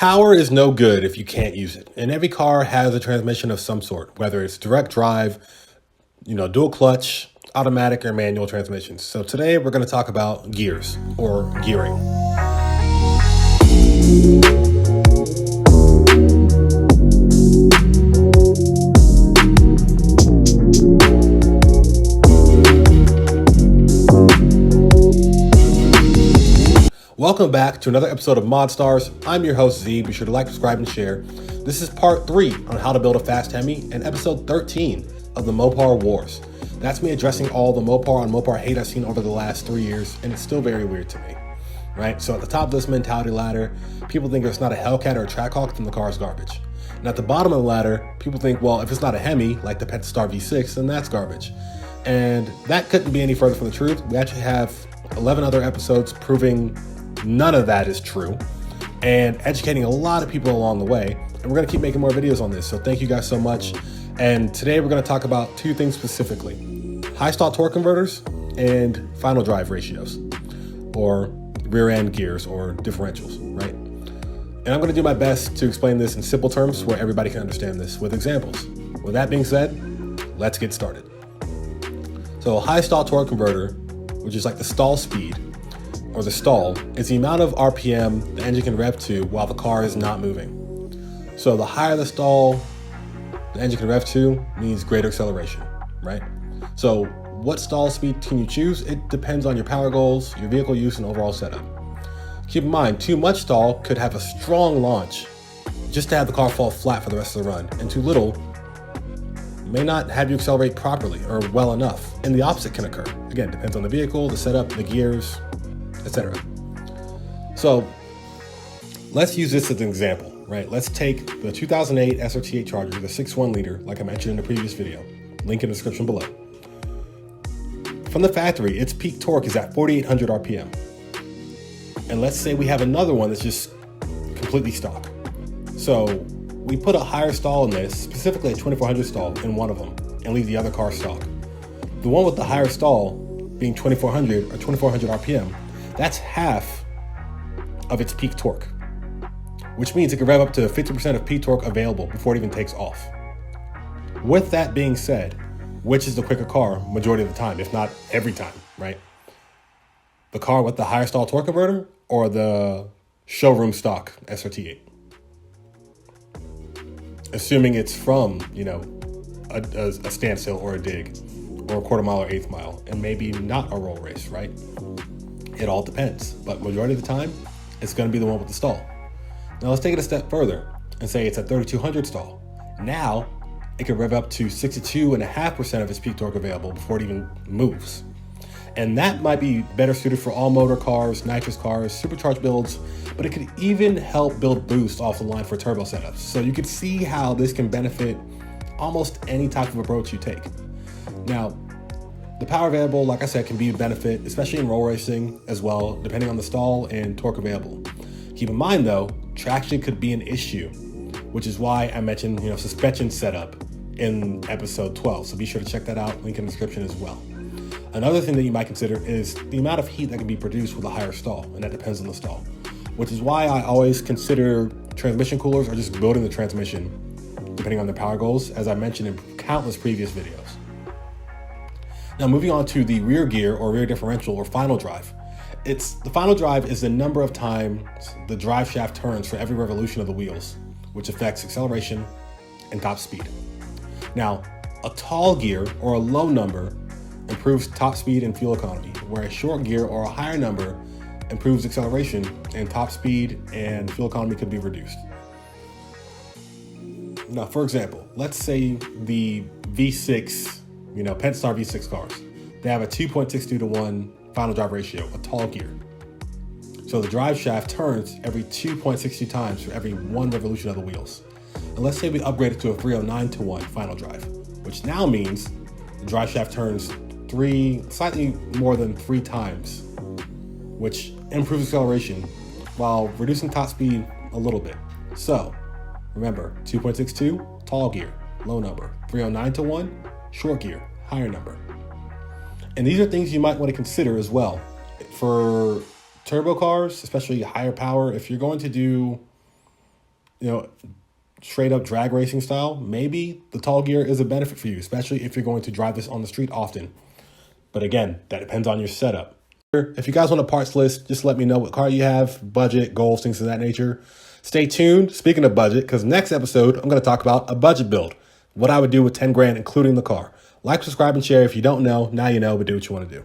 Power is no good if you can't use it. And every car has a transmission of some sort, whether it's direct drive, dual clutch, automatic or manual transmissions. So today we're going to talk about gears or gearing. Welcome back to another episode of Mod Stars. I'm your host Z. Be sure to like, subscribe, and share. This is part 3 on how to build a fast Hemi and episode 13 of the Mopar Wars. That's me addressing all the Mopar on Mopar hate I've seen over the last 3 years, and it's still very weird to me, right? So at the top of this mentality ladder, people think if it's not a Hellcat or a Trackhawk, then the car is garbage. And at the bottom of the ladder, people think, well, if it's not a Hemi, like the Pentastar V6, then that's garbage. And that couldn't be any further from the truth. We actually have 11 other episodes proving none of that is true and educating a lot of people along the way. And we're going to keep making more videos on this. So thank you guys so much. And today we're going to talk about 2 things specifically: high stall torque converters and final drive ratios, or rear end gears or differentials, right? And I'm going to do my best to explain this in simple terms where everybody can understand this with examples. With that being said, let's get started. So a high stall torque converter, which is like the stall speed, or the stall, is the amount of RPM the engine can rev to while the car is not moving. So the higher the stall the engine can rev to means greater acceleration, right? So what stall speed can you choose? It depends on your power goals, your vehicle use, and overall setup. Keep in mind, too much stall could have a strong launch just to have the car fall flat for the rest of the run, and too little may not have you accelerate properly or well enough, and the opposite can occur. Again, depends on the vehicle, the setup, the gears, etc. So let's use this as an example, right? Let's take the 2008 SRT8 Charger, the 6.1 liter, like I mentioned in the previous video, link in the description below. From the factory, its peak torque is at 4,800 RPM. And let's say we have another one that's just completely stock. So we put a higher stall in this, specifically a 2,400 stall in one of them, and leave the other car stock. The one with the higher stall being 2,400 or 2,400 RPM, that's half of its peak torque, which means it can rev up to 50% of peak torque available before it even takes off. With that being said, which is the quicker car majority of the time, if not every time, right? The car with the higher stall torque converter or the showroom stock SRT8? Assuming it's from, a standstill or a dig or a quarter mile or eighth mile, and maybe not a roll race, right? It all depends, but majority of the time, it's going to be the one with the stall. Now let's take it a step further and say it's a 3,200 stall. Now it can rev up to 62.5% of its peak torque available before it even moves. And that might be better suited for all motor cars, nitrous cars, supercharged builds, but it could even help build boost off the line for turbo setups. So you can see how this can benefit almost any type of approach you take. Now, the power available, like I said, can be a benefit, especially in roll racing as well, depending on the stall and torque available. Keep in mind though, traction could be an issue, which is why I mentioned, suspension setup in episode 12. So be sure to check that out, link in the description as well. Another thing that you might consider is the amount of heat that can be produced with a higher stall, and that depends on the stall, which is why I always consider transmission coolers or just building the transmission, depending on the power goals, as I mentioned in countless previous videos. Now moving on to the rear gear or rear differential or final drive. The final drive is the number of times the drive shaft turns for every revolution of the wheels, which affects acceleration and top speed. Now, a tall gear or a low number improves top speed and fuel economy, where a short gear or a higher number improves acceleration and top speed and fuel economy could be reduced. Now, for example, let's say the V6, Pentastar V6 cars, they have a 2.62 to 1 final drive ratio, a tall gear. So the drive shaft turns every 2.62 times for every 1 revolution of the wheels. And let's say we upgrade it to a 309 to 1 final drive, which now means the drive shaft turns slightly more than 3 times, which improves acceleration while reducing top speed a little bit. So remember, 2.62, tall gear, low number, 309 to 1, short gear, higher number. And these are things you might want to consider as well. For turbo cars, especially higher power, if you're going to do straight up drag racing style, maybe the tall gear is a benefit for you, especially if you're going to drive this on the street often. But again, that depends on your setup. If you guys want a parts list, just let me know what car you have, budget, goals, things of that nature. Stay tuned, speaking of budget, because next episode, I'm going to talk about a budget build. What I would do with 10 grand, including the car. Like, subscribe, and share. If you don't know, now you know, but do what you want to do.